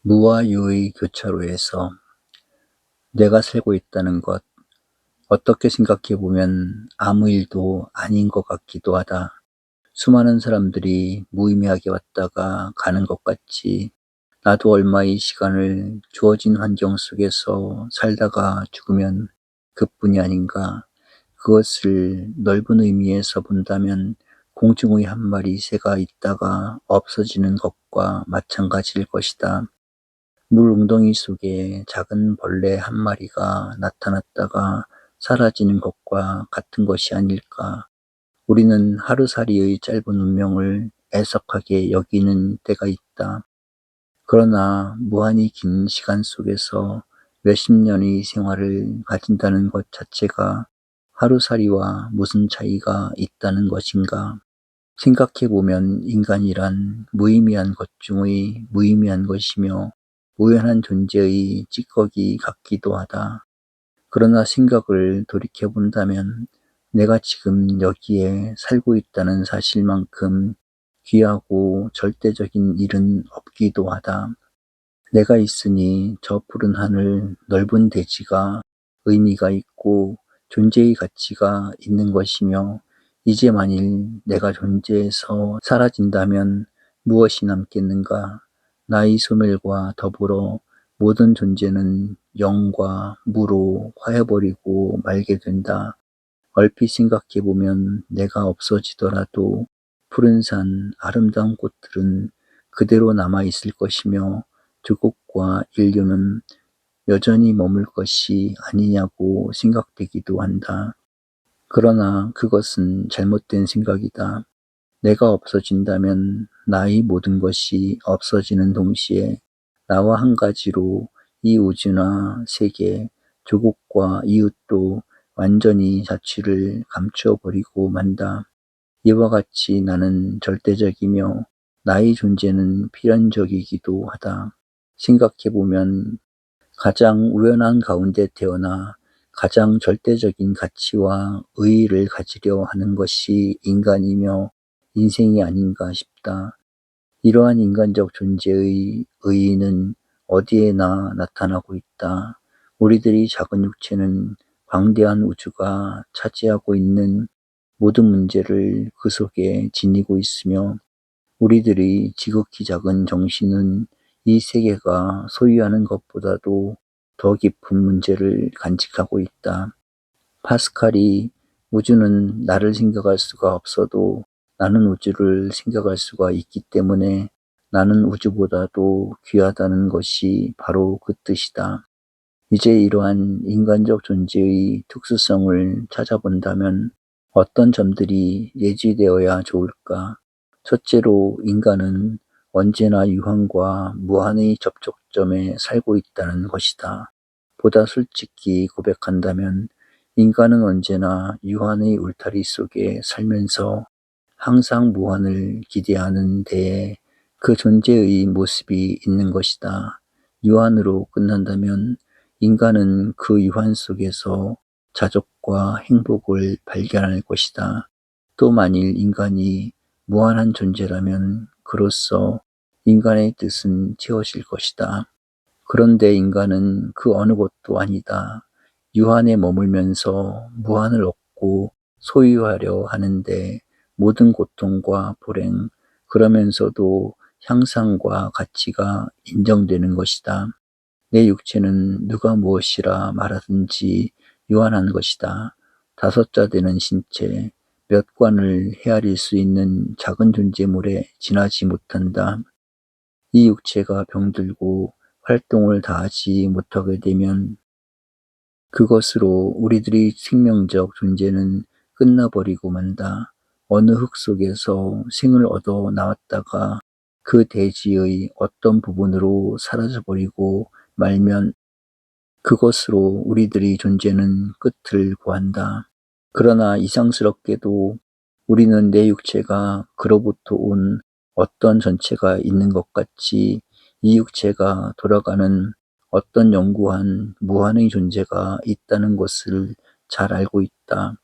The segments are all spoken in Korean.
무와 유의 교차로에서 내가 살고 있다는 것, 어떻게 생각해 보면 아무 일도 아닌 것 같기도 하다. 수많은 사람들이 무의미하게 왔다가 가는 것 같지. 나도 얼마의 시간을 주어진 환경 속에서 살다가 죽으면 그뿐이 아닌가. 그것을 넓은 의미에서 본다면 공중의 한 마리 새가 있다가 없어지는 것과 마찬가지일 것이다. 물 웅덩이 속에 작은 벌레 한 마리가 나타났다가 사라지는 것과 같은 것이 아닐까. 우리는 하루살이의 짧은 운명을 애석하게 여기는 때가 있다. 그러나 무한히 긴 시간 속에서 몇십 년의 생활을 가진다는 것 자체가 하루살이와 무슨 차이가 있다는 것인가. 생각해보면 인간이란 무의미한 것 중의 무의미한 것이며 우연한 존재의 찌꺼기 같기도 하다. 그러나 생각을 돌이켜본다면 내가 지금 여기에 살고 있다는 사실만큼 귀하고 절대적인 일은 없기도 하다. 내가 있으니 저 푸른 하늘, 넓은 대지가 의미가 있고 존재의 가치가 있는 것이며, 이제 만일 내가 존재해서 사라진다면 무엇이 남겠는가? 나의 소멸과 더불어 모든 존재는 영과 무로 화해버리고 말게 된다. 얼핏 생각해보면 내가 없어지더라도 푸른 산, 아름다운 꽃들은 그대로 남아있을 것이며 조국과 인류는 여전히 머물 것이 아니냐고 생각되기도 한다. 그러나 그것은 잘못된 생각이다. 내가 없어진다면 나의 모든 것이 없어지는 동시에 나와 한 가지로 이 우주나 세계, 조국과 이웃도 완전히 자취를 감추어 버리고 만다. 이와 같이 나는 절대적이며 나의 존재는 필연적이기도 하다. 생각해보면 가장 우연한 가운데 태어나 가장 절대적인 가치와 의의를 가지려 하는 것이 인간이며 인생이 아닌가 싶다. 이러한 인간적 존재의 의의는 어디에나 나타나고 있다. 우리들이 작은 육체는 광대한 우주가 차지하고 있는 모든 문제를 그 속에 지니고 있으며, 우리들이 지극히 작은 정신은 이 세계가 소유하는 것보다도 더 깊은 문제를 간직하고 있다. 파스칼이 우주는 나를 생각할 수가 없어도 나는 우주를 생각할 수가 있기 때문에 나는 우주보다도 귀하다는 것이 바로 그 뜻이다. 이제 이러한 인간적 존재의 특수성을 찾아본다면 어떤 점들이 예지되어야 좋을까? 첫째로, 인간은 언제나 유한과 무한의 접촉점에 살고 있다는 것이다. 보다 솔직히 고백한다면 인간은 언제나 유한의 울타리 속에 살면서 항상 무한을 기대하는 데에 그 존재의 모습이 있는 것이다. 유한으로 끝난다면 인간은 그 유한 속에서 자족과 행복을 발견할 것이다. 또 만일 인간이 무한한 존재라면 그로써 인간의 뜻은 채워질 것이다. 그런데 인간은 그 어느 것도 아니다. 유한에 머물면서 무한을 얻고 소유하려 하는데 모든 고통과 불행, 그러면서도 향상과 가치가 인정되는 것이다. 내 육체는 누가 무엇이라 말하든지 유한한 것이다. 다섯자 되는 신체, 몇 관을 헤아릴 수 있는 작은 존재물에 지나지 못한다. 이 육체가 병들고 활동을 다하지 못하게 되면 그것으로 우리들의 생명적 존재는 끝나버리고 만다. 어느 흙 속에서 생을 얻어 나왔다가 그 대지의 어떤 부분으로 사라져버리고 말면 그것으로 우리들의 존재는 끝을 구한다. 그러나 이상스럽게도 우리는 내 육체가 그로부터 온 어떤 전체가 있는 것 같이 이 육체가 돌아가는 어떤 영구한 무한의 존재가 있다는 것을 잘 알고 있다.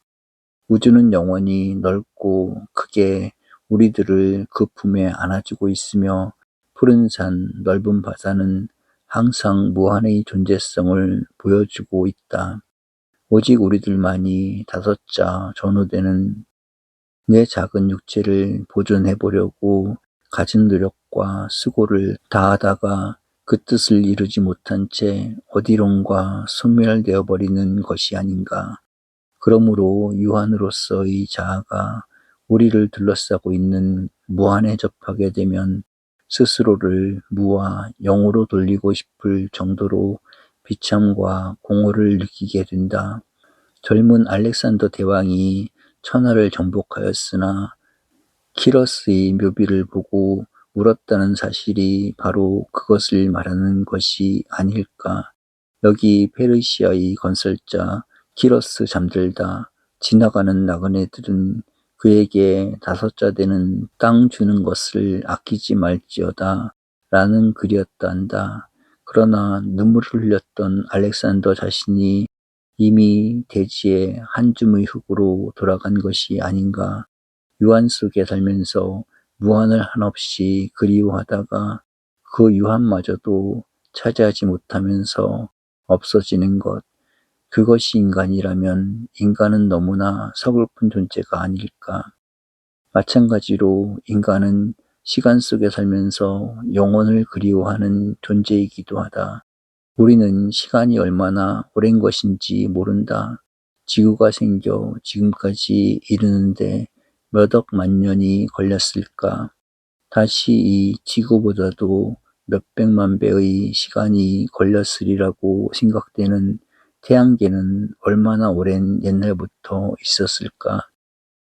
우주는 영원히 넓고 크게 우리들을 그 품에 안아주고 있으며 푸른 산, 넓은 바다는 항상 무한의 존재성을 보여주고 있다. 오직 우리들만이 다섯자 전후되는 내 작은 육체를 보존해 보려고 가진 노력과 수고를 다하다가 그 뜻을 이루지 못한 채 어디론가 소멸되어 버리는 것이 아닌가. 그러므로 유한으로서의 자아가 우리를 둘러싸고 있는 무한에 접하게 되면 스스로를 무와 영으로 돌리고 싶을 정도로 비참과 공허를 느끼게 된다. 젊은 알렉산더 대왕이 천하를 정복하였으나 키러스의 묘비를 보고 울었다는 사실이 바로 그것을 말하는 것이 아닐까. 여기 페르시아의 건설자 키러스 잠들다 지나가는 나그네들은 그에게 다섯자 되는 땅 주는 것을 아끼지 말지어다 라는 글이었다 한다. 그러나 눈물을 흘렸던 알렉산더 자신이 이미 대지의 한 줌의 흙으로 돌아간 것이 아닌가. 유한 속에 살면서 무한을 한없이 그리워하다가 그 유한마저도 차지하지 못하면서 없어지는 것, 그것이 인간이라면 인간은 너무나 서글픈 존재가 아닐까. 마찬가지로 인간은 시간 속에 살면서 영혼을 그리워하는 존재이기도 하다. 우리는 시간이 얼마나 오랜 것인지 모른다. 지구가 생겨 지금까지 이르는데 몇 억 만 년이 걸렸을까? 다시 이 지구보다도 몇백만 배의 시간이 걸렸으리라고 생각되는 태양계는 얼마나 오랜 옛날부터 있었을까?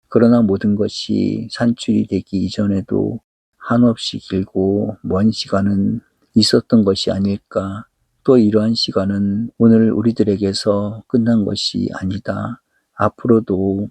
그러나 모든 것이 산출이 되기 이전에도 한없이 길고 먼 시간은 있었던 것이 아닐까. 또 이러한 시간은 오늘 우리들에게서 끝난 것이 아니다. 앞으로도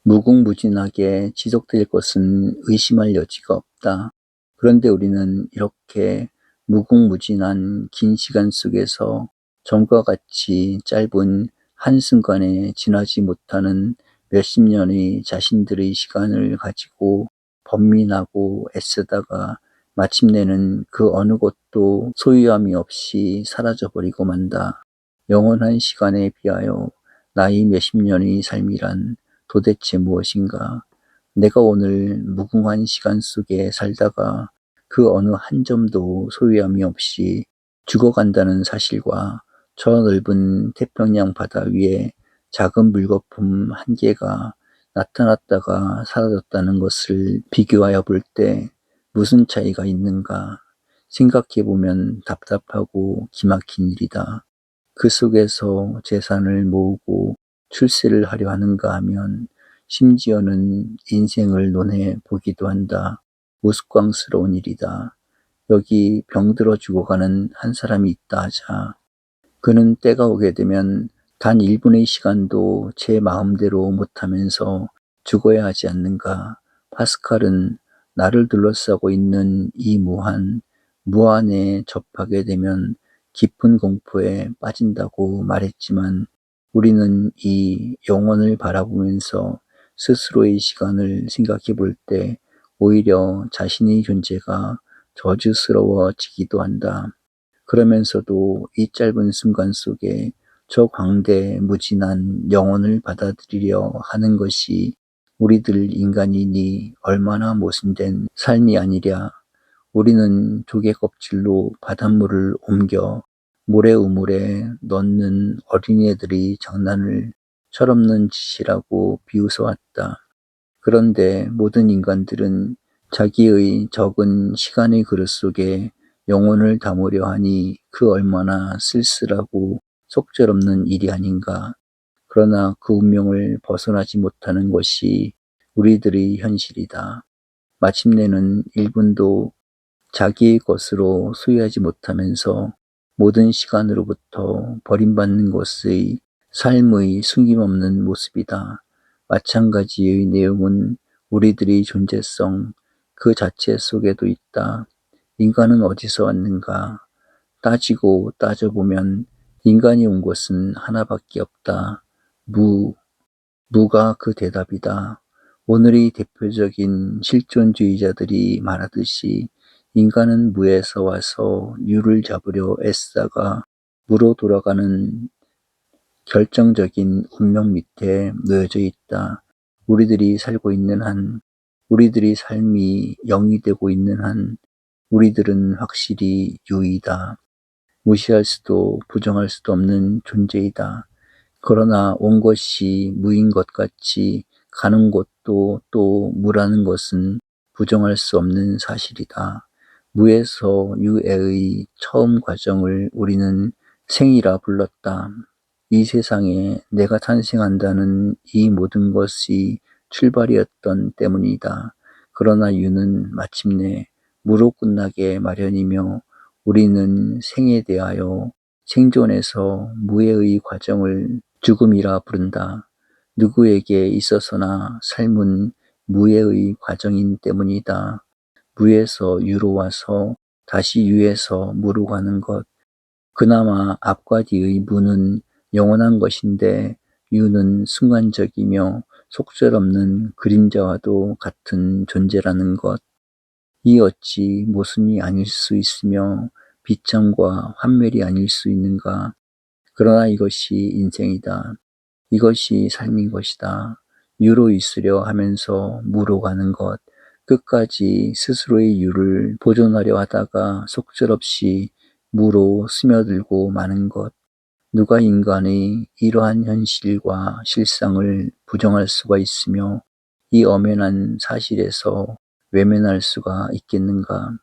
무궁무진하게 지속될 것은 의심할 여지가 없다. 그런데 우리는 이렇게 무궁무진한 긴 시간 속에서 전과 같이 짧은 한순간에 지나지 못하는 몇십 년의 자신들의 시간을 가지고 번민하고 애쓰다가 마침내는 그 어느 것도 소유함이 없이 사라져버리고 만다. 영원한 시간에 비하여 나이 몇십 년의 삶이란 도대체 무엇인가? 내가 오늘 무궁한 시간 속에 살다가 그 어느 한 점도 소유함이 없이 죽어간다는 사실과 저 넓은 태평양 바다 위에 작은 물거품 한 개가 나타났다가 사라졌다는 것을 비교하여 볼 때 무슨 차이가 있는가? 생각해 보면 답답하고 기막힌 일이다. 그 속에서 재산을 모으고 출세를 하려 하는가 하면 심지어는 인생을 논해 보기도 한다. 우스꽝스러운 일이다. 여기 병들어 죽어가는 한 사람이 있다 하자. 그는 때가 오게 되면 단 1분의 시간도 제 마음대로 못하면서 죽어야 하지 않는가. 파스칼은 나를 둘러싸고 있는 이 무한에 접하게 되면 깊은 공포에 빠진다고 말했지만 우리는 이 영혼을 바라보면서 스스로의 시간을 생각해 볼 때 오히려 자신의 존재가 저주스러워지기도 한다. 그러면서도 이 짧은 순간 속에 저 광대무진한 영혼을 받아들이려 하는 것이 우리들 인간이니 얼마나 모순된 삶이 아니랴. 우리는 조개 껍질로 바닷물을 옮겨 모래우물에 넣는 어린애들의 장난을 철없는 짓이라고 비웃어왔다. 그런데 모든 인간들은 자기의 적은 시간의 그릇 속에 영혼을 담으려 하니 그 얼마나 쓸쓸하고 속절없는 일이 아닌가. 그러나 그 운명을 벗어나지 못하는 것이 우리들의 현실이다. 마침내는 1분도 자기의 것으로 소유하지 못하면서 모든 시간으로부터 버림받는 것의 삶의 숨김없는 모습이다. 마찬가지의 내용은 우리들의 존재성 그 자체 속에도 있다. 인간은 어디서 왔는가? 따지고 따져보면 인간이 온 곳은 하나밖에 없다. 무가 그 대답이다. 오늘의 대표적인 실존주의자들이 말하듯이 인간은 무에서 와서 유를 잡으려 애쓰다가 무로 돌아가는 결정적인 운명 밑에 놓여져 있다. 우리들이 살고 있는 한, 우리들이 삶이 영이 되고 있는 한, 우리들은 확실히 유이다. 무시할 수도 부정할 수도 없는 존재이다. 그러나 온 것이 무인 것 같이 가는 곳도 또 무라는 것은 부정할 수 없는 사실이다. 무에서 유에의 처음 과정을 우리는 생이라 불렀다. 이 세상에 내가 탄생한다는 이 모든 것이 출발이었던 때문이다. 그러나 유는 마침내 무로 끝나게 마련이며 우리는 생에 대하여 생존에서 무에의 과정을 죽음이라 부른다. 누구에게 있어서나 삶은 무에의 과정인 때문이다. 무에서 유로 와서 다시 유에서 무로 가는 것. 그나마 앞과 뒤의 무는 영원한 것인데 유는 순간적이며 속절없는 그림자와도 같은 존재라는 것. 이 어찌 모순이 아닐 수 있으며 비참과 환멸이 아닐 수 있는가. 그러나 이것이 인생이다. 이것이 삶인 것이다. 유로 있으려 하면서 무로 가는 것. 끝까지 스스로의 유를 보존하려 하다가 속절없이 무로 스며들고 마는 것. 누가 인간의 이러한 현실과 실상을 부정할 수가 있으며 이 엄연한 사실에서 외면할 수가 있겠는가.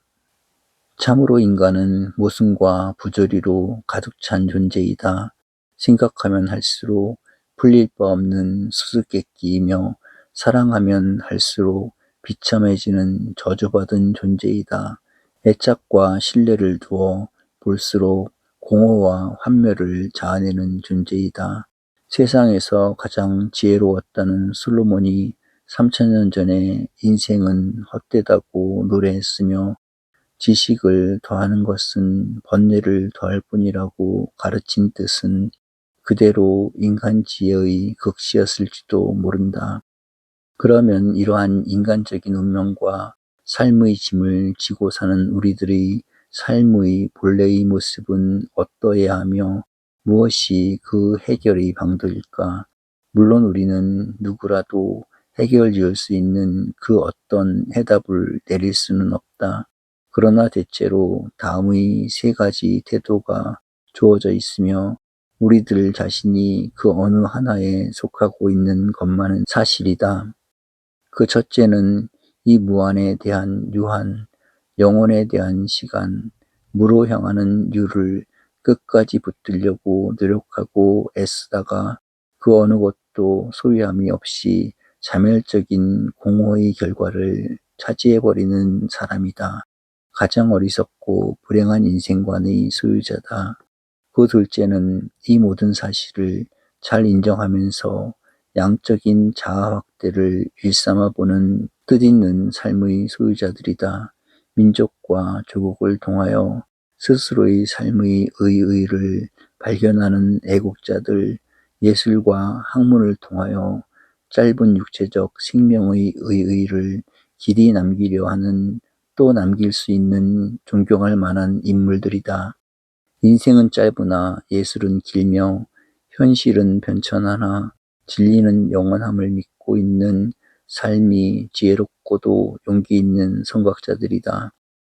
참으로 인간은 모순과 부조리로 가득 찬 존재이다. 생각하면 할수록 풀릴 바 없는 수수께끼이며 사랑하면 할수록 비참해지는 저주받은 존재이다. 애착과 신뢰를 두어 볼수록 공허와 환멸을 자아내는 존재이다. 세상에서 가장 지혜로웠다는 솔로몬이 3000년 전에 인생은 헛되다고 노래했으며 지식을 더하는 것은 번뇌를 더할 뿐이라고 가르친 뜻은 그대로 인간 지혜의 극치였을지도 모른다. 그러면 이러한 인간적인 운명과 삶의 짐을 지고 사는 우리들의 삶의 본래의 모습은 어떠해야 하며 무엇이 그 해결의 방도일까? 물론 우리는 누구라도 해결 지을 수 있는 그 어떤 해답을 내릴 수는 없다. 그러나 대체로 다음의 세 가지 태도가 주어져 있으며 우리들 자신이 그 어느 하나에 속하고 있는 것만은 사실이다. 그 첫째는 이 무한에 대한 유한, 영혼에 대한 시간, 무로 향하는 유를 끝까지 붙들려고 노력하고 애쓰다가 그 어느 것도 소유함이 없이 자멸적인 공허의 결과를 차지해버리는 사람이다. 가장 어리석고 불행한 인생관의 소유자다. 그 둘째는 이 모든 사실을 잘 인정하면서 양적인 자아 확대를 일삼아 보는 뜻있는 삶의 소유자들이다. 민족과 조국을 통하여 스스로의 삶의 의의를 발견하는 애국자들, 예술과 학문을 통하여 짧은 육체적 생명의 의의를 길이 남기려 하는 또 남길 수 있는 존경할 만한 인물들이다. 인생은 짧으나 예술은 길며 현실은 변천하나 진리는 영원함을 믿고 있는 삶이 지혜롭고도 용기 있는 선각자들이다.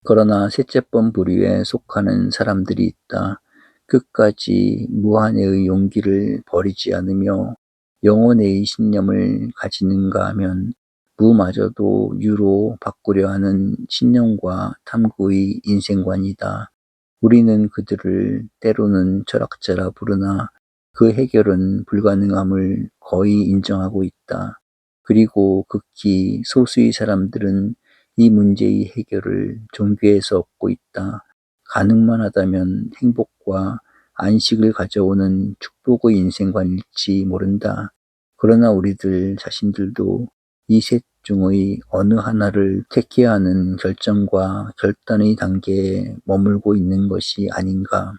그러나 셋째번 부류에 속하는 사람들이 있다. 끝까지 무한의 용기를 버리지 않으며 영혼의 신념을 가지는가 하면 무마저도 유로 바꾸려 하는 신념과 탐구의 인생관이다. 우리는 그들을 때로는 철학자라 부르나 그 해결은 불가능함을 거의 인정하고 있다. 그리고 극히 소수의 사람들은 이 문제의 해결을 종교에서 얻고 있다. 가능만 하다면 행복과 안식을 가져오는 축복의 인생관일지 모른다. 그러나 우리들 자신들도 이 셋 중의 어느 하나를 택해야 하는 결정과 결단의 단계에 머물고 있는 것이 아닌가.